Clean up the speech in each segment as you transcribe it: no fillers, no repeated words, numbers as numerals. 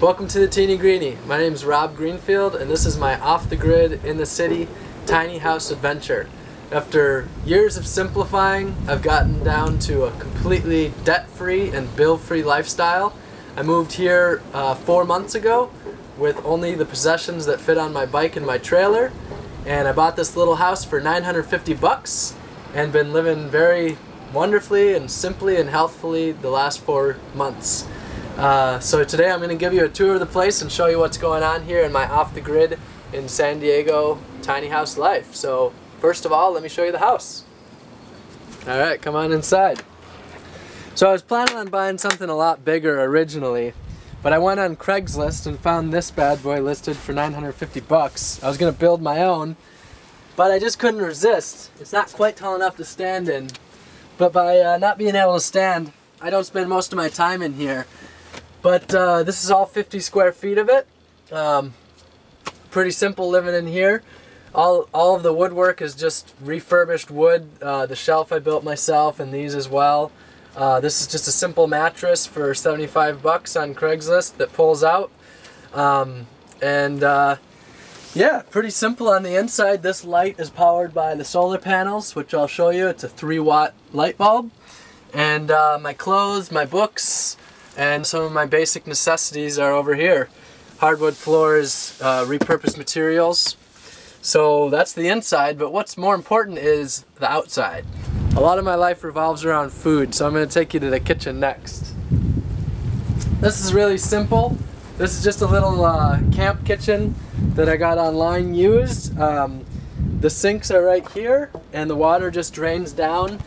Welcome to the Teeny Greenie. My name is Rob Greenfield and this is my off-the-grid, in-the-city, tiny house adventure. After years of simplifying, I've gotten down to a completely debt-free and bill-free lifestyle. I moved here 4 months ago with only the possessions that fit on my bike and my trailer, and I bought this little house for $950 and been living very wonderfully and simply and healthfully the last 4 months. So today I'm going to give you a tour of the place and show you what's going on here in my off-the-grid in San Diego tiny house life. So first of all, let me show you the house. Alright, come on inside. So I was planning on buying something a lot bigger originally, but I went on Craigslist and found this bad boy listed for $950. I was going to build my own, but I just couldn't resist. It's not quite tall enough to stand in, but by not being able to stand, I don't spend most of my time in here. But this is all 50 square feet of it. Pretty simple living in here. All of the woodwork is just refurbished wood. The shelf I built myself and these as well. This is just a simple mattress for $75 on Craigslist that pulls out. Yeah, pretty simple on the inside. This light is powered by the solar panels, which I'll show you. It's a 3-watt light bulb. And my clothes, my books, and some of my basic necessities are over here. Hardwood floors, repurposed materials. So that's the inside, but what's more important is the outside. A lot of my life revolves around food, so I'm going to take you to the kitchen next. This is really simple. This is just a little camp kitchen that I got online used. The sinks are right here, and the water just drains down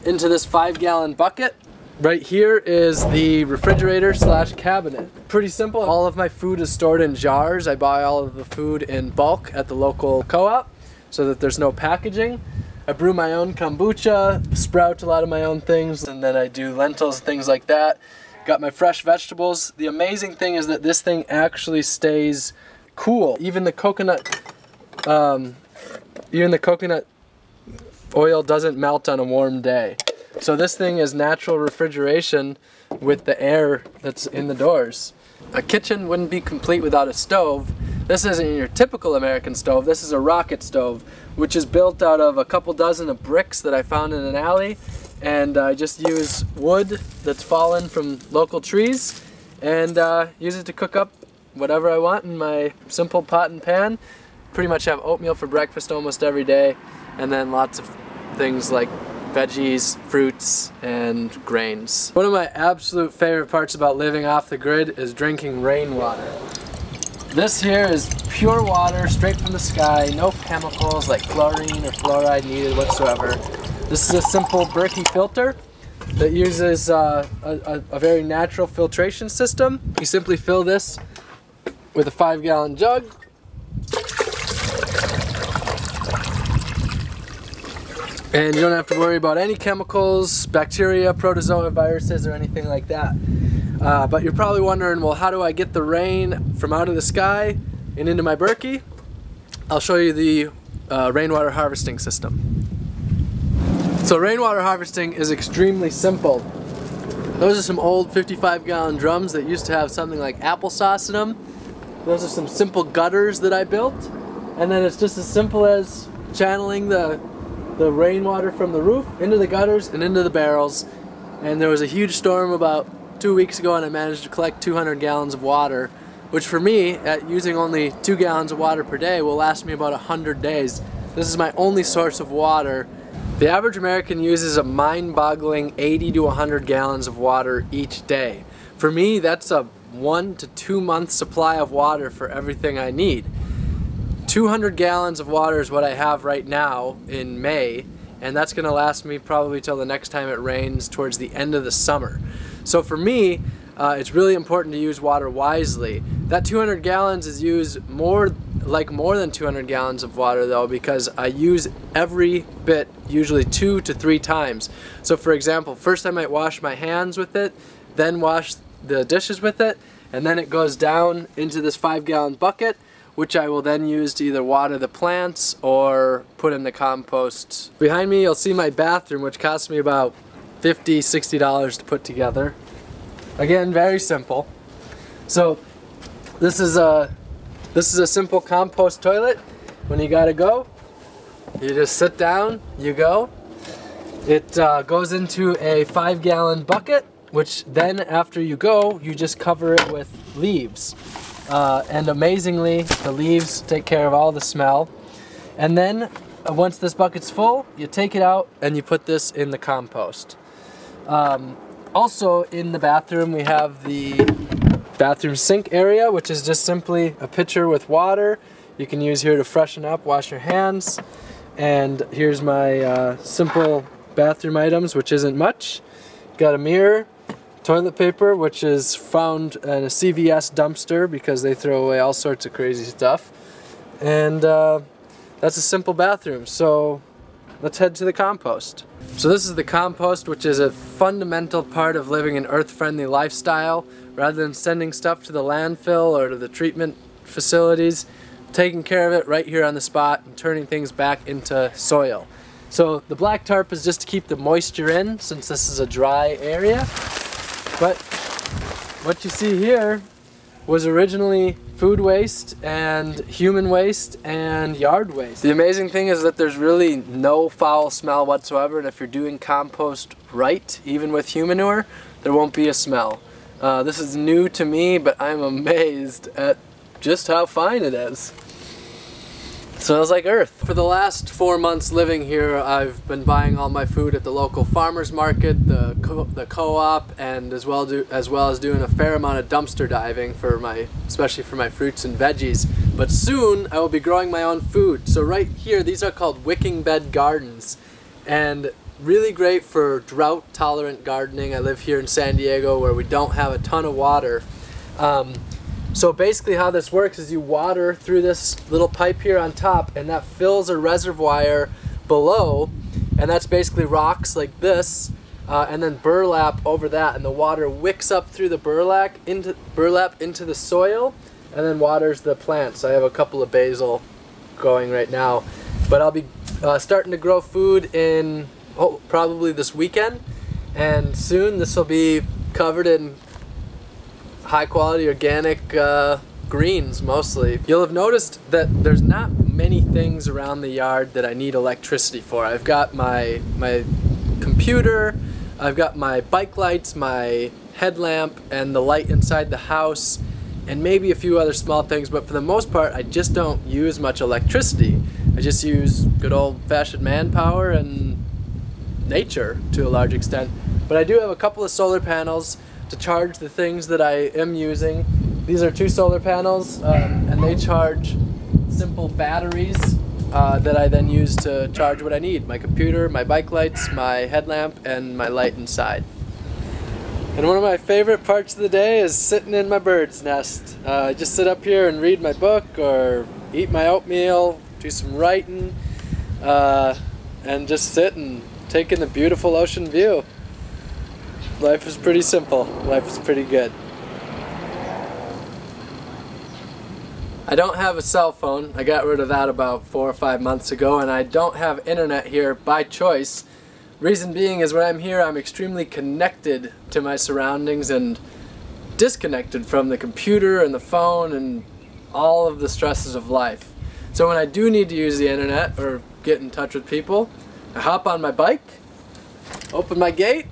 into this 5-gallon bucket. Right here is the refrigerator slash cabinet. Pretty simple. All of my food is stored in jars. I buy all of the food in bulk at the local co-op so that there's no packaging. I brew my own kombucha, sprout a lot of my own things, and then I do lentils, things like that. Got my fresh vegetables. The amazing thing is that this thing actually stays cool. Even the coconut oil doesn't melt on a warm day. So this thing is natural refrigeration with the air that's in the doors. A kitchen wouldn't be complete without a stove. This isn't your typical American stove. This is a rocket stove, which is built out of a couple dozen of bricks that I found in an alley. And I just use wood that's fallen from local trees and use it to cook up whatever I want in my simple pot and pan. Pretty much have oatmeal for breakfast almost every day, and then lots of things like veggies, fruits, and grains. One of my absolute favorite parts about living off the grid is drinking rainwater. This here is pure water straight from the sky, no chemicals like chlorine or fluoride needed whatsoever. This is a simple Berkey filter that uses a very natural filtration system. You simply fill this with a 5-gallon jug. And you don't have to worry about any chemicals, bacteria, protozoa, viruses, or anything like that. But you're probably wondering, well, how do I get the rain from out of the sky and into my Berkey? I'll show you the rainwater harvesting system. So rainwater harvesting is extremely simple. Those are some old 55-gallon drums that used to have something like applesauce in them. Those are some simple gutters that I built. And then it's just as simple as channeling the rainwater from the roof into the gutters and into the barrels. And there was a huge storm about 2 weeks ago and I managed to collect 200 gallons of water, which for me, at using only 2 gallons of water per day, will last me about 100 days. This is my only source of water. The average American uses a mind-boggling 80 to 100 gallons of water each day. For me, that's a 1 to 2 month supply of water for everything I need. 200 gallons of water is what I have right now in May, and that's going to last me probably till the next time it rains towards the end of the summer. So for me, it's really important to use water wisely. That 200 gallons is used more than 200 gallons of water though, because I use every bit usually 2 to 3 times. So for example, first I might wash my hands with it, then wash the dishes with it, and then it goes down into this 5-gallon bucket, which I will then use to either water the plants or put in the compost. Behind me you'll see my bathroom, which cost me about $50–60 to put together. Again, very simple. So This is a simple compost toilet. When you gotta go, you just sit down, you go. It goes into a 5-gallon bucket, which then after you go, you just cover it with leaves. And amazingly, the leaves take care of all the smell. And then once this bucket's full, you take it out and you put this in the compost. Also in the bathroom, we have the bathroom sink area, which is just simply a pitcher with water. You can use here to freshen up, wash your hands. And here's my simple bathroom items, which isn't much. Got a mirror, toilet paper, which is found in a CVS dumpster because they throw away all sorts of crazy stuff. And that's a simple bathroom. So let's head to the compost. So this is the compost, which is a fundamental part of living an earth-friendly lifestyle. Rather than sending stuff to the landfill or to the treatment facilities, taking care of it right here on the spot and turning things back into soil. So the black tarp is just to keep the moisture in, since this is a dry area. But what you see here was originally food waste and human waste and yard waste. The amazing thing is that there's really no foul smell whatsoever, and if you're doing compost right, even with human manure, there won't be a smell. This is new to me, but I'm amazed at just how fine it is. It smells like earth. For the last 4 months living here, I've been buying all my food at the local farmers market, the co-op, and as well as doing a fair amount of dumpster diving for especially for my fruits and veggies. But soon I will be growing my own food. So right here, these are called Wicking Bed Gardens, and really great for drought-tolerant gardening. I live here in San Diego where we don't have a ton of water. So basically how this works is you water through this little pipe here on top, and that fills a reservoir below, and that's basically rocks like this, and then burlap over that, and the water wicks up through the burlap into the soil, and then waters the plants. I have a couple of basil going right now, but I'll be starting to grow food in probably this weekend, and soon this will be covered in high quality organic greens mostly. You'll have noticed that there's not many things around the yard that I need electricity for. I've got my computer, I've got my bike lights, my headlamp, and the light inside the house, and maybe a few other small things, but for the most part I just don't use much electricity. I just use good old-fashioned manpower and nature to a large extent. But I do have a couple of solar panels to charge the things that I am using. These are 2 solar panels, and they charge simple batteries that I then use to charge what I need. My computer, my bike lights, my headlamp, and my light inside. And one of my favorite parts of the day is sitting in my bird's nest. I just sit up here and read my book or eat my oatmeal, do some writing, and just sit and take in the beautiful ocean view. Life is pretty simple. Life is pretty good. I don't have a cell phone. I got rid of that about 4 or 5 months ago, and I don't have internet here by choice. Reason being is when I'm here, I'm extremely connected to my surroundings and disconnected from the computer and the phone and all of the stresses of life. So when I do need to use the internet or get in touch with people, I hop on my bike, open my gate,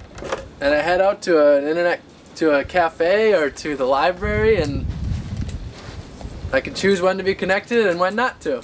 and I head out to a cafe or to the library, and I can choose when to be connected and when not to.